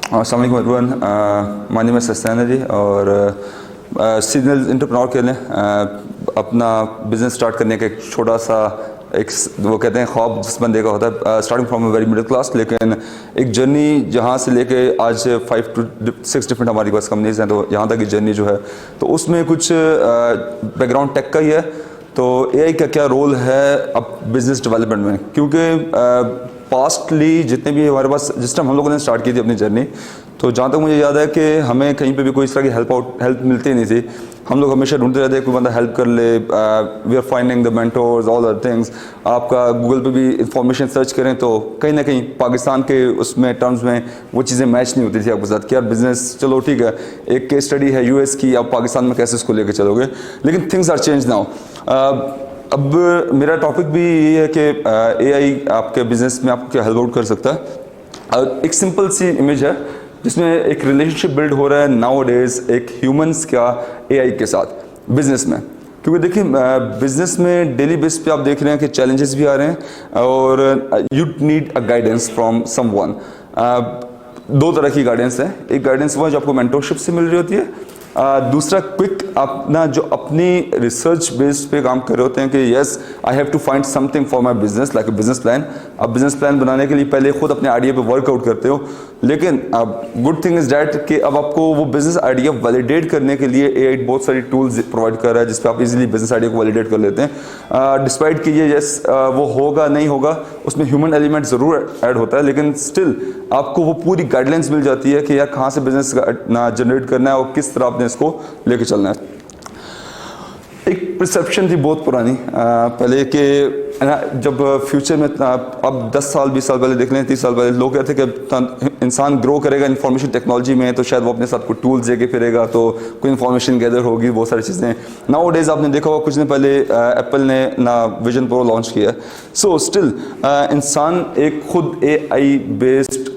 अस्सलाम वालेकुम everyone, my name is सस्तान जी और सीजनल एंटरप्रेन्योर के लिए अपना बिज़नेस स्टार्ट करने का एक छोटा सा एक वो कहते हैं ख्वाब जिस बंदे का होता है, starting from a very middle class, लेकिन एक जर्नी जहाँ से लेके आज 5 to 6 डिफरेंट हमारे पास कंपनीज हैं, तो यहाँ तक की जर्नी जो है तो उसमें कुछ बैकग्राउंड टेक का ही है। तो एआई का क्या रोल है अब बिज़नेस डेवलपमेंट में, क्योंकि पास्टली जितने भी हमारे पास जिस टाइम हम लोगों ने स्टार्ट की थी अपनी जर्नी, तो जहाँ तक मुझे याद है कि हमें कहीं पे भी कोई इस तरह की हेल्प मिलती नहीं थी। हम लोग हमेशा ढूंढते रहते कोई बंदा हेल्प कर ले। We are finding the mentors all other things. आपका गूगल पे भी इंफॉर्मेशन सर्च करें तो कहीं ना कहीं पाकिस्तान के उसमें टर्म्स में वो चीज़ें मैच नहीं होती थी आपके साथ कि यार बिज़नेस चलो ठीक है, एक केस स्टडी है यूएस की, आप पाकिस्तान में कैसे इसको लेके चलोगे। लेकिन थिंग्स आर चेंज नाउ। अब मेरा टॉपिक भी ये है कि एआई आपके बिजनेस में आपको क्या हेल्प आउट कर सकता है। एक सिंपल सी इमेज है जिसमें एक रिलेशनशिप बिल्ड हो रहा है नाउ डेज एक ह्यूमंस का एआई के साथ बिजनेस में। क्योंकि देखिए बिजनेस में डेली बेस पे आप देख रहे हैं कि चैलेंजेस भी आ रहे हैं और you need a guidance from someone. दो तरह की गाइडेंस है। एक गाइडेंस वो जो आपको मेंटोरशिप से मिल रही होती है, दूसरा क्विक अपना जो अपनी रिसर्च बेस पे काम कर रहे होते हैं कि yes I have to find something for my business like a business plan. अब बिजनेस प्लान बनाने के लिए पहले खुद अपने आइडिया पे वर्कआउट करते हो, लेकिन अब गुड थिंग इज डैट कि अब आपको वो बिजनेस आइडिया वैलिडेट करने के लिए एआई बहुत सारी टूल्स प्रोवाइड कर रहा है जिसपे आप इजीली बिजनेस आइडिया को वैलिडेट कर लेते हैं। डिस्पाइट कि ये यस वो होगा नहीं होगा, उसमें ह्यूमन एलिमेंट ज़रूर ऐड होता है, लेकिन स्टिल आपको वो पूरी गाइडलाइंस मिल जाती है कि यार कहाँ से बिजनेस ना जनरेट करना है और किस तरह आपने इसको लेके चलना है। एक परसेप्शन थी बहुत पुरानी पहले कि जब फ्यूचर में अब 10 साल 20 साल पहले देख लें, 30 साल पहले लोग कहते थे कि इंसान ग्रो करेगा इंफॉर्मेशन टेक्नोलॉजी में तो शायद वो अपने साथ कोई टूल्स लेके फिरेगा तो कोई इंफॉर्मेशन गैदर होगी, बहुत सारी चीज़ें। नाउ डेज आपने देखा होगा कुछ दिन पहले एप्पल ने ना विजन प्रो लॉन्च किया। सो स्टिल इंसान एक खुद एआई बेस्ड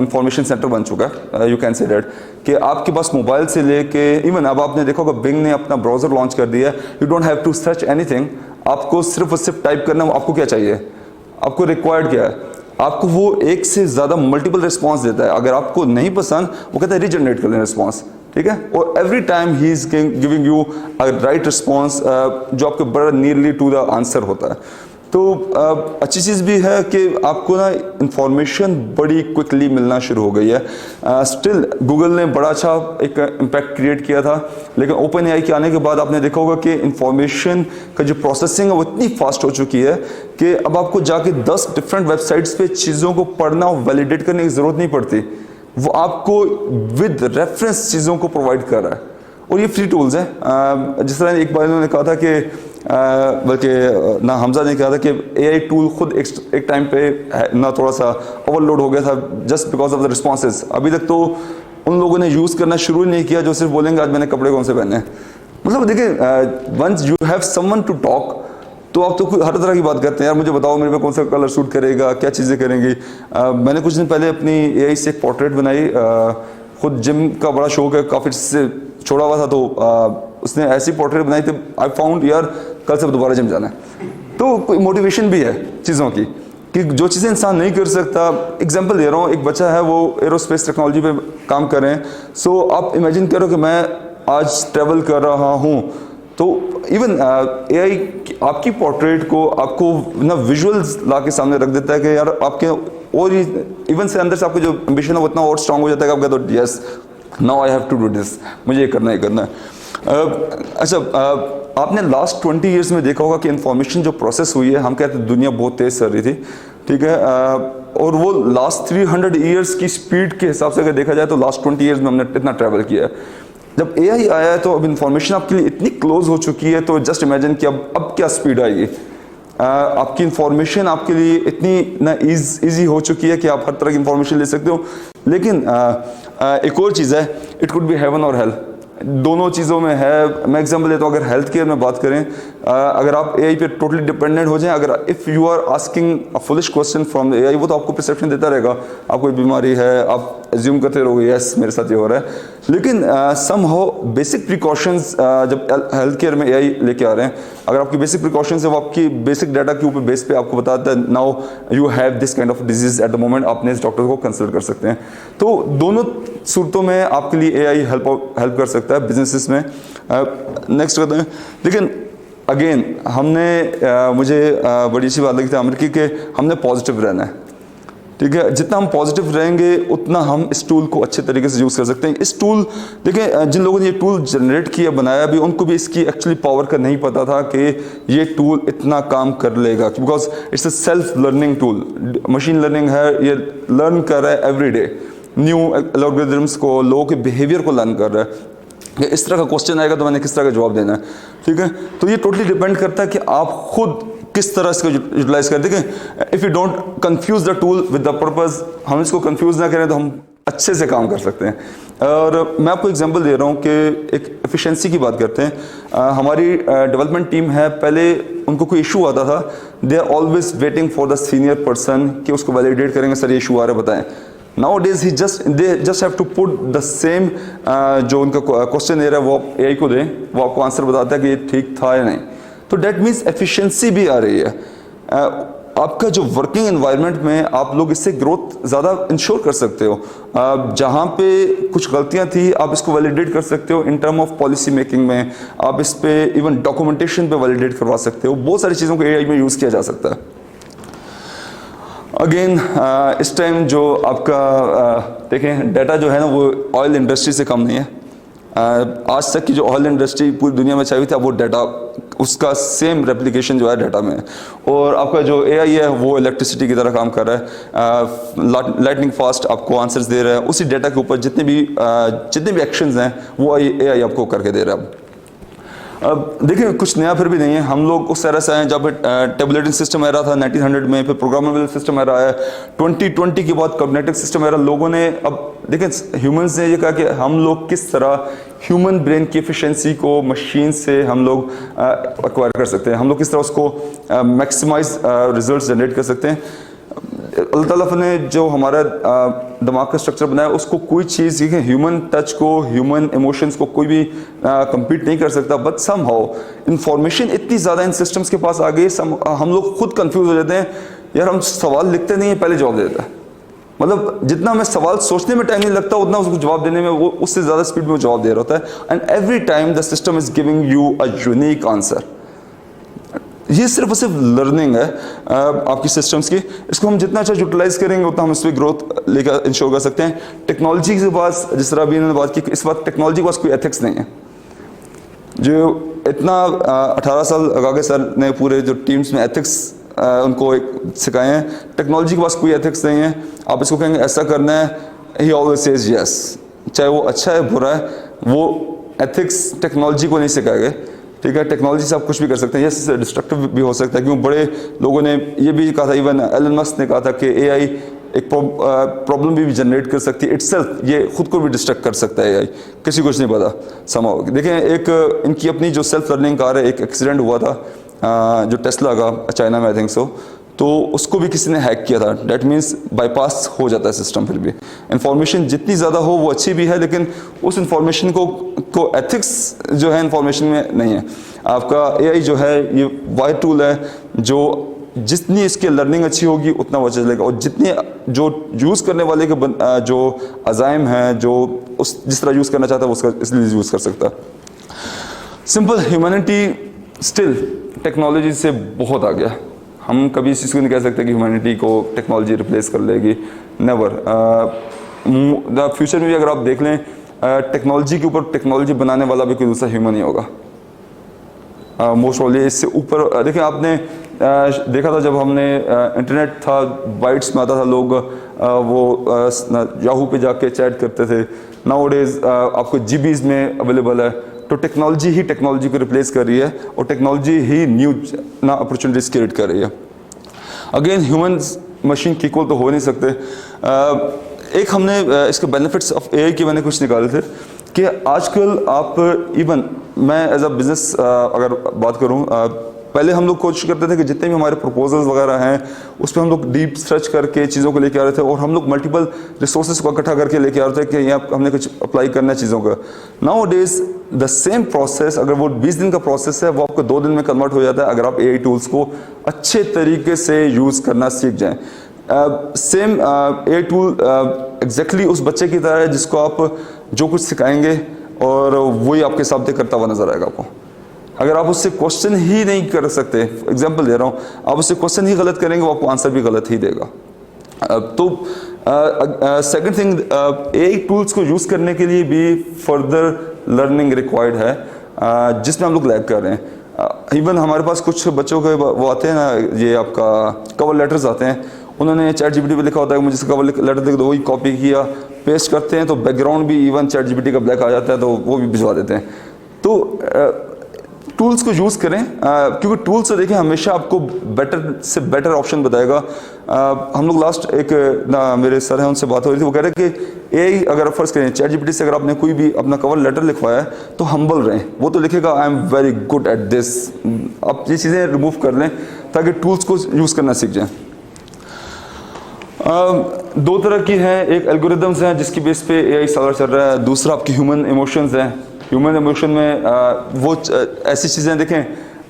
इंफॉर्मेशन सेंटर बन चुका है। यू कैन से दैट कि आपके पास मोबाइल से लेके इवन अब आपने देखा होगा बिंग ने अपना ब्राउजर लॉन्च कर दिया। You don't have to search anything, आपको सिर्फ और सिर्फ टाइप करना है आपको क्या चाहिए, आपको रिक्वायर्ड क्या है, आपको वो एक से ज़्यादा मल्टीपल रिस्पॉन्स देता है। अगर आपको नहीं पसंद वो कहता है रीजनरेट कर लें रिस्पॉन्स, ठीक है, और every time he is giving you a right response जो आपके बड़ा नियरली टू द आंसर होता है। तो अच्छी चीज़ भी है कि आपको ना इंफॉर्मेशन बड़ी क्विकली मिलना शुरू हो गई है। स्टिल गूगल ने बड़ा अच्छा एक इम्पैक्ट क्रिएट किया था, लेकिन ओपन एआई के आने के बाद आपने देखा होगा कि इंफॉर्मेशन का जो प्रोसेसिंग है वो इतनी फास्ट हो चुकी है कि अब आपको जाके 10 डिफरेंट वेबसाइट्स पे चीज़ों को पढ़ना और वैलिडेट करने की ज़रूरत नहीं पड़ती, वो आपको विद रेफरेंस चीज़ों को प्रोवाइड कर रहा है और ये फ्री टूल्स हैं। जिस तरह एक बार उन्होंने कहा था कि बल्कि ना हमजा ने कहा था कि एआई टूल खुद एक टाइम पे ना थोड़ा सा ओवरलोड हो गया था just because of the responses. अभी तक तो उन लोगों ने यूज़ करना शुरू नहीं किया जो सिर्फ बोलेंगे आज मैंने कपड़े कौन से पहने हैं। मतलब देखिए once you have someone to talk तो आप तो हर तरह की बात करते हैं, यार मुझे बताओ मेरे पे कौन सा कलर सूट करेगा, क्या चीज़ें करेंगी। मैंने कुछ दिन पहले अपनी एआई से एक पोर्ट्रेट बनाई। खुद जिम का बड़ा शौक है, काफ़ी से छोड़ा हुआ था, तो उसने ऐसी पोर्ट्रेट बनाई थी आई फाउंड यार कल से दोबारा जिम जाना है। तो कोई मोटिवेशन भी है चीज़ों की कि जो चीज़ें इंसान नहीं कर सकता। एग्जांपल दे रहा हूँ, एक बच्चा है वो एरोस्पेस टेक्नोलॉजी पे काम कर रहे हैं। सो आप इमेजिन करो कि मैं आज ट्रैवल कर रहा हूँ, तो इवन एआई आपकी पोर्ट्रेट को आपको ना विजुअल्स ला के सामने रख देता है कि यार आपके और इवन से अंदर से आपको जो एम्बिशन है वो उतना और स्ट्रांग हो जाता है कि आप कहते हो yes now I have to do this, मुझे ये करना है। अच्छा आपने लास्ट 20 ईयर्स में देखा होगा कि इंफॉर्मेशन जो प्रोसेस हुई है, हम कहते हैं दुनिया बहुत तेज़ चल रही थी, ठीक है, और वो लास्ट 300 ईयर्स की स्पीड के हिसाब से अगर देखा जाए तो लास्ट 20 ईयर्स में हमने इतना ट्रैवल किया है। जब एआई आया है तो अब इंफॉर्मेशन आपके लिए इतनी क्लोज हो चुकी है, तो जस्ट इमेजिन कि अब क्या स्पीड आएगी। आपकी इंफॉर्मेशन आपके लिए इतनी ना ईजी हो चुकी है कि आप हर तरह की इंफॉर्मेशन ले सकते हो। लेकिन एक और चीज़ है, इट कुड बी हेवन और हेल। दोनों चीज़ों में है। मैं एग्जांपल देता हूँ, अगर हेल्थ केयर में बात करें, अगर आप एआई पे टोटली डिपेंडेंट हो जाएं, अगर if you are asking a foolish question from the AI, वो तो आपको परसेप्शन देता रहेगा, आपको कोई बीमारी है, आप एज्यूम करते रहोगे यस मेरे साथ ये हो रहा है। लेकिन समहाउ बेसिक प्रिकॉशंस जब हेल्थ केयर में एआई लेके आ रहे हैं, अगर आपकी बेसिक प्रिकॉशंस है वो आपकी बेसिक डाटा के ऊपर बेस पे आपको बताता है now you have this kind of disease at the moment, आपने इस डॉक्टर को कंसल्ट कर सकते हैं। तो दोनों सूरतों में आपके लिए एआई हेल्प कर सकता है बिजनेसेस में। नेक्स्ट करते हैं, लेकिन अगेन हमने मुझे बड़ी अच्छी बात लगी थी आमिर की कि हमने पॉजिटिव रहना है, ठीक है। जितना हम पॉजिटिव रहेंगे उतना हम इस टूल को अच्छे तरीके से यूज़ कर सकते हैं। इस टूल देखिए, जिन लोगों ने ये टूल जनरेट किया बनाया भी, उनको भी इसकी एक्चुअली पावर का नहीं पता था कि ये टूल इतना काम कर लेगा, because it's a self learning tool. Machine learning है, ये लर्न कर रहा है एवरी डे, न्यू एल्गोरिथम्स को, लोगों के बिहेवियर को लर्न कर रहा है कि इस तरह का क्वेश्चन आएगा तो मैंने किस तरह का जवाब देना है, ठीक है। तो ये टोटली डिपेंड करता है कि आप खुद किस तरह इसको यूटिलाइज कर देंगे। If you don't confuse the tool with the purpose, हम इसको कंफ्यूज ना करें तो हम अच्छे से काम कर सकते हैं। और मैं आपको एग्जांपल दे रहा हूँ कि एक एफिशिएंसी की बात करते हैं। हमारी डेवलपमेंट टीम है, पहले उनको कोई इशू आता था, they are always waiting for the senior person कि उसको वैलिडेट करेंगे, सर ये इशू आ रहा है बताएं। Nowadays they just have to put the same जो उनका क्वेश्चन दे रहा है वो एआई को दें, वो आपको आंसर बताता है कि ये ठीक था या नहीं। तो डेट मीन्स एफिशिएंसी भी आ रही है। आपका जो वर्किंग एनवायरनमेंट में आप लोग इससे ग्रोथ ज़्यादा इंश्योर कर सकते हो। जहाँ पे कुछ गलतियाँ थी आप इसको वैलिडेट कर सकते हो in term of policy making में, आप इस पे इवन डॉक्यूमेंटेशन पे वैलिडेट करवा सकते हो। बहुत सारी चीज़ों को एआई में यूज़ किया जा सकता है। अगेन इस टाइम जो आपका देखें डाटा जो है ना वो ऑयल इंडस्ट्री से कम नहीं है। आज तक की जो ऑयल इंडस्ट्री पूरी दुनिया में चाहिए था वो डाटा उसका सेम रेप्लिकेशन जो है डाटा में है। और आपका जो एआई है वो इलेक्ट्रिसिटी की तरह काम कर रहा है, लाइटनिंग फास्ट आपको आंसर्स दे रहा है। उसी डाटा के ऊपर जितने भी एक्शंस हैं वो एआई आपको करके दे रहा है। अब देखिए कुछ नया फिर भी नहीं है, हम लोग उस तरह से आए जब टेबुलेटिंग सिस्टम आ रहा था 1900 में, फिर प्रोग्रामेबल सिस्टम आ रहा है 2020 के बाद कॉग्निटिव सिस्टम आ रहा। लोगों ने अब देखिए ह्यूमंस ने ये कहा कि हम लोग किस तरह ह्यूमन ब्रेन की एफिशिएंसी को मशीन से हम लोग एक्वायर कर सकते हैं, हम लोग किस तरह उसको मैक्सिमाइज रिजल्ट्स जनरेट कर सकते हैं। अल्लाह ताला ने जो हमारा दिमाग का स्ट्रक्चर बनाया उसको कोई चीज़ ह्यूमन टच को, ह्यूमन इमोशंस को कोई भी compete नहीं कर सकता। बट समहाउ इंफॉर्मेशन इतनी ज़्यादा इन सिस्टम्स के पास आ गई, हम लोग खुद कंफ्यूज हो जाते हैं। यार हम सवाल लिखते नहीं है, पहले जवाब दे देता है। मतलब जितना हमें सवाल सोचने में टाइम नहीं लगता उतना उसको जवाब देने में वो उससे ज़्यादा स्पीड में जवाब दे रहा होता है। And every time the system is giving you a unique answer. ये सिर्फ और सिर्फ लर्निंग है आपकी सिस्टम्स की। इसको हम जितना अच्छा यूटिलाइज करेंगे उतना हम इस पर ग्रोथ लेकर इंश्योर कर सकते हैं। टेक्नोलॉजी के पास, जिस तरह अभी इन्होंने बात की, इस वक्त टेक्नोलॉजी के पास कोई एथिक्स नहीं है। जो इतना 18 साल आगे सर ने पूरे जो टीम्स में एथिक्स उनको एक सिखाए हैं, टेक्नोलॉजी के पास कोई एथिक्स नहीं है। आप इसको कहेंगे ऐसा करना है, ही ऑलवेज सेज यस, चाहे वो अच्छा है बुरा है, वो एथिक्स टेक्नोलॉजी को नहीं सिखाएंगे, ठीक है। टेक्नोलॉजी से आप कुछ भी कर सकते हैं, यस डिस्ट्रक्टिव भी हो सकता है, क्योंकि बड़े लोगों ने ये भी कहा था, इवन एलन मस्क ने कहा था कि एआई एक प्रॉब्लम भी जनरेट कर सकती है इटसेल्फ, ये खुद को भी डिस्ट्रक्ट कर सकता है एआई, किसी को कुछ नहीं पता समाओ। देखें एक इनकी अपनी जो सेल्फ लर्निंग कार है, एक एक्सीडेंट हुआ था जो टेस्ला का चाइना में आई थिंक सो, तो उसको भी किसी ने हैक किया था। डेट मीन्स बाईपास हो जाता है सिस्टम। फिर भी इंफॉर्मेशन जितनी ज़्यादा हो वो अच्छी भी है, लेकिन उस इंफॉर्मेशन को एथिक्स जो है इंफॉर्मेशन में नहीं है। आपका एआई जो है ये वाई टूल है, जो जितनी इसकी लर्निंग अच्छी होगी उतना वो चलेगा, और जितनी जो यूज़ करने वाले के जो अज़ाइम हैं, जो उस जिस तरह यूज़ करना चाहता है वो उसका इसलिए यूज़ कर सकता है। सिंपल, ह्यूमैनिटी स्टिल टेक्नोलॉजी से बहुत आ गया। हम कभी इस चीज़ को नहीं कह सकते कि ह्यूमैनिटी को टेक्नोलॉजी रिप्लेस कर लेगी, नेवर। द फ्यूचर में भी अगर आप देख लें, टेक्नोलॉजी के ऊपर टेक्नोलॉजी बनाने वाला भी कोई दूसरा ह्यूमन ही होगा मोस्ट ऑफली। इससे ऊपर देखिए, आपने देखा था जब हमने इंटरनेट था, बाइट्स में आता था, लोग वो याहू पे जाके चैट करते थे। नाउअडेज आपको जीबीज में अवेलेबल है। तो टेक्नोलॉजी ही टेक्नोलॉजी को रिप्लेस कर रही है, और टेक्नोलॉजी ही न्यू ना अपॉर्चुनिटीज क्रिएट कर रही है। अगेन ह्यूमंस मशीन की इक्वल तो हो नहीं सकते। एक हमने इसके बेनिफिट्स ऑफ एआई के मैंने कुछ निकाले थे। कि आजकल आप इवन मैं एज अ बिज़नेस अगर बात करूं, पहले हम लोग कोशिश करते थे कि जितने भी हमारे प्रपोजल्स वगैरह हैं उस पर हम लोग डीप सर्च करके चीज़ों को लेके आ रहे थे, और हम लोग मल्टीपल रिसोर्सेज को इकट्ठा करके लेके आ रहे थे कि यहाँ हमने कुछ अप्लाई करना है चीज़ों का। Now days the same process, अगर वो 20 दिन का प्रोसेस है, वो आपको 2 दिन में कन्वर्ट हो जाता है अगर आप एआई टूल्स को अच्छे तरीके से यूज़ करना सीख जाएँ। सेम एआई टूल एग्जैक्टली उस बच्चे की तरह है जिसको आप जो कुछ सिखाएंगे और वही आपके सामने करता हुआ नजर आएगा आपको। अगर आप उससे क्वेश्चन ही नहीं कर सकते, एग्जांपल दे रहा हूँ, आप उससे क्वेश्चन ही गलत करेंगे वो आपको आंसर भी गलत ही देगा। तो सेकंड थिंग, एआई टूल्स को यूज़ करने के लिए भी फर्दर लर्निंग रिक्वायर्ड है, जिसमें हम लोग लैग कर रहे हैं। इवन हमारे पास कुछ बच्चों के वो आते हैं ना, ये आपका कवर लेटर्स आते हैं, उन्होंने चैट जीपीटी पे लिखा होता है मुझे कवर लेटर देख दो, वही कॉपी किया पेस्ट करते हैं, तो बैकग्राउंड भी इवन चैट जीपीटी का ब्लैक आ जाता है, तो वो भी भिजवा देते हैं। तो टूल्स को यूज़ करें, क्योंकि टूल्स से देखें हमेशा आपको बेटर से बेटर ऑप्शन बताएगा। हम लोग लास्ट एक ना मेरे सर हैं उनसे बात हो रही थी, वो कह रहे हैं कि एआई अगर आप फर्स्ट करें चैट जीपीटी से, अगर आपने कोई भी अपना कवर लेटर लिखवाया है तो हम्बल रहें, वो तो लिखेगा I am very good at this. आप ये चीज़ें रिमूव कर लें ताकि टूल्स को यूज़ करना सीख जाएँ। 2 तरह की हैं, एक एल्गोरिदम्स हैं जिसकी बेस पे एआई सारा चल रहा है, दूसरा आपकी ह्यूमन इमोशंस हैं। ह्यूमन इमोशन में वो ऐसी चीज़ें देखें,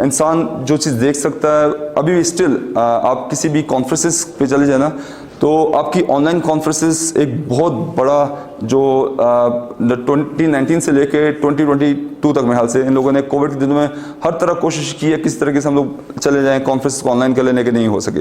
इंसान जो चीज़ देख सकता है, अभी भी स्टिल आप किसी भी कॉन्फ्रेंसेस पे चले जाए ना, तो आपकी ऑनलाइन कॉन्फ्रेंसेस एक बहुत बड़ा जो 2019 से लेके 2022 तक मेरे ख्याल से इन लोगों ने कोविड के दिनों में हर तरह कोशिश की है किस तरीके से हम लोग चले जाएं कॉन्फ्रेंस को ऑनलाइन कर लेने के, नहीं हो सके।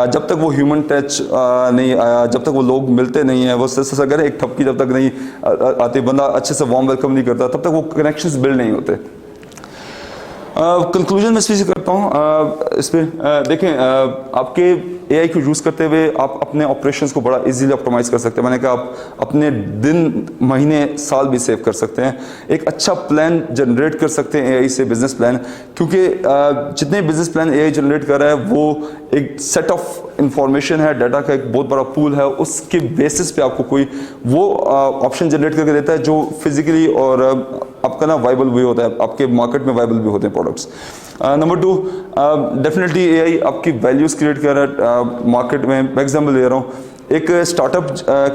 जब तक वो ह्यूमन टच नहीं आया, जब तक वो लोग मिलते नहीं है, वो अगर एक ठपकी जब तक नहीं आती, बंदा अच्छे से वार्म वेलकम नहीं करता, तब तक वो कनेक्शंस बिल्ड नहीं होते। कंक्लूजन में स्पीच करता हूँ इस पर। देखें, आपके एआई को यूज़ करते हुए आप अपने ऑपरेशंस को बड़ा इजीली ऑप्टिमाइज कर सकते हैं। मैंने कहा आप अपने दिन, महीने, साल भी सेव कर सकते हैं। एक अच्छा प्लान जनरेट कर सकते हैं एआई से, बिजनेस प्लान, क्योंकि जितने बिजनेस प्लान एआई जनरेट कर रहा है वो एक सेट ऑफ इंफॉर्मेशन है, डाटा का एक बहुत बड़ा पूल है, उसके बेसिस पे आपको कोई वो ऑप्शन जनरेट करके देता है जो फिजिकली और आपका ना वाइबल भी होता है, आपके मार्केट में वाइबल भी होते हैं प्रोडक्ट्स। नंबर 2, डेफिनेटली एआई आपकी वैल्यूज़ क्रिएट कर रहा है मार्केट में। मैं एग्जाम्पल दे रहा हूँ, एक स्टार्टअप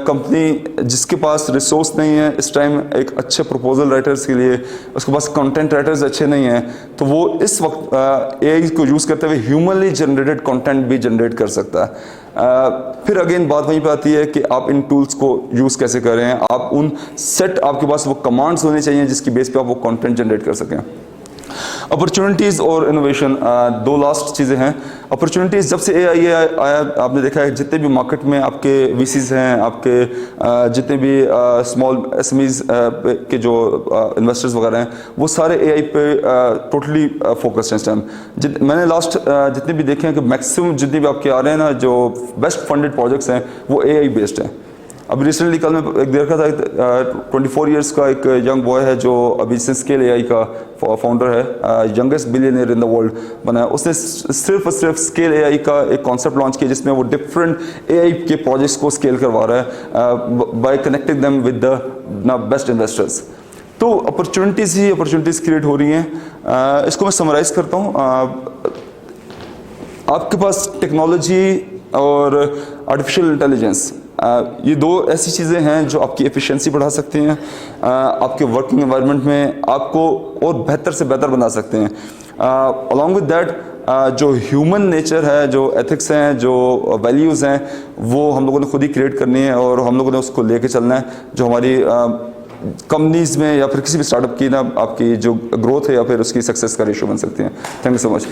कंपनी जिसके पास रिसोर्स नहीं है इस टाइम एक अच्छे प्रपोजल राइटर्स के लिए, उसके पास कंटेंट राइटर्स अच्छे नहीं हैं, तो वो इस वक्त एआई को यूज़ करते हुए ह्यूमनली जनरेटेड कंटेंट भी जनरेट कर सकता है। फिर अगेन बात वहीं पे आती है कि आप इन टूल्स को यूज़ कैसे करें। आप उन सेट, आपके पास वो कमांड्स होने चाहिए जिसकी बेस पे आप वो कंटेंट जनरेट कर सकें। अपॉर्चुनिटीज़ और इनोवेशन, 2 लास्ट चीज़ें हैं। अपॉर्चुनिटीज़, जब से एआई आया आपने देखा है जितने भी मार्केट में आपके वीसीज हैं, आपके जितने भी स्मॉल एसएमईज के जो इन्वेस्टर्स वगैरह हैं, वो सारे एआई पे टोटली फोकस्ड हैं इस टाइम। मैंने लास्ट जितने भी देखे हैं कि मैक्सिमम जितने भी आपके आ रहे हैं ना, जो बेस्ट फंडेड प्रोजेक्ट्स हैं वो एआई बेस्ड हैं। अभी रिसेंटली कल मैं एक देखा था, 24 इयर्स का एक यंग बॉय है जो अभी स्केल एआई का फाउंडर है, youngest billionaire in the world बना है। उसने सिर्फ और सिर्फ स्केल एआई का एक कॉन्सेप्ट लॉन्च किया जिसमें वो डिफरेंट एआई के प्रोजेक्ट्स को स्केल करवा रहा है bye connecting them with the best investors. तो अपॉर्चुनिटीज़ ही अपॉर्चुनिटीज़ क्रिएट हो रही हैं। इसको मैं समराइज़ करता हूँ। आपके पास टेक्नोलॉजी और आर्टिफिशियल इंटेलिजेंस, ये 2 ऐसी चीज़ें हैं जो आपकी एफिशिएंसी बढ़ा सकती हैं, आपके वर्किंग एनवायरनमेंट में आपको और बेहतर से बेहतर बना सकते हैं। अलॉन्ग विद दैट जो ह्यूमन नेचर है, जो एथिक्स हैं, जो वैल्यूज़ हैं, वो हम लोगों ने खुद ही क्रिएट करनी है और हम लोगों ने उसको लेके चलना है, जो हमारी कंपनीज़ में या फिर किसी भी स्टार्टअप की ना आपकी जो ग्रोथ है या फिर उसकी सक्सेस का रेशो बन सकती है। Thank you so much.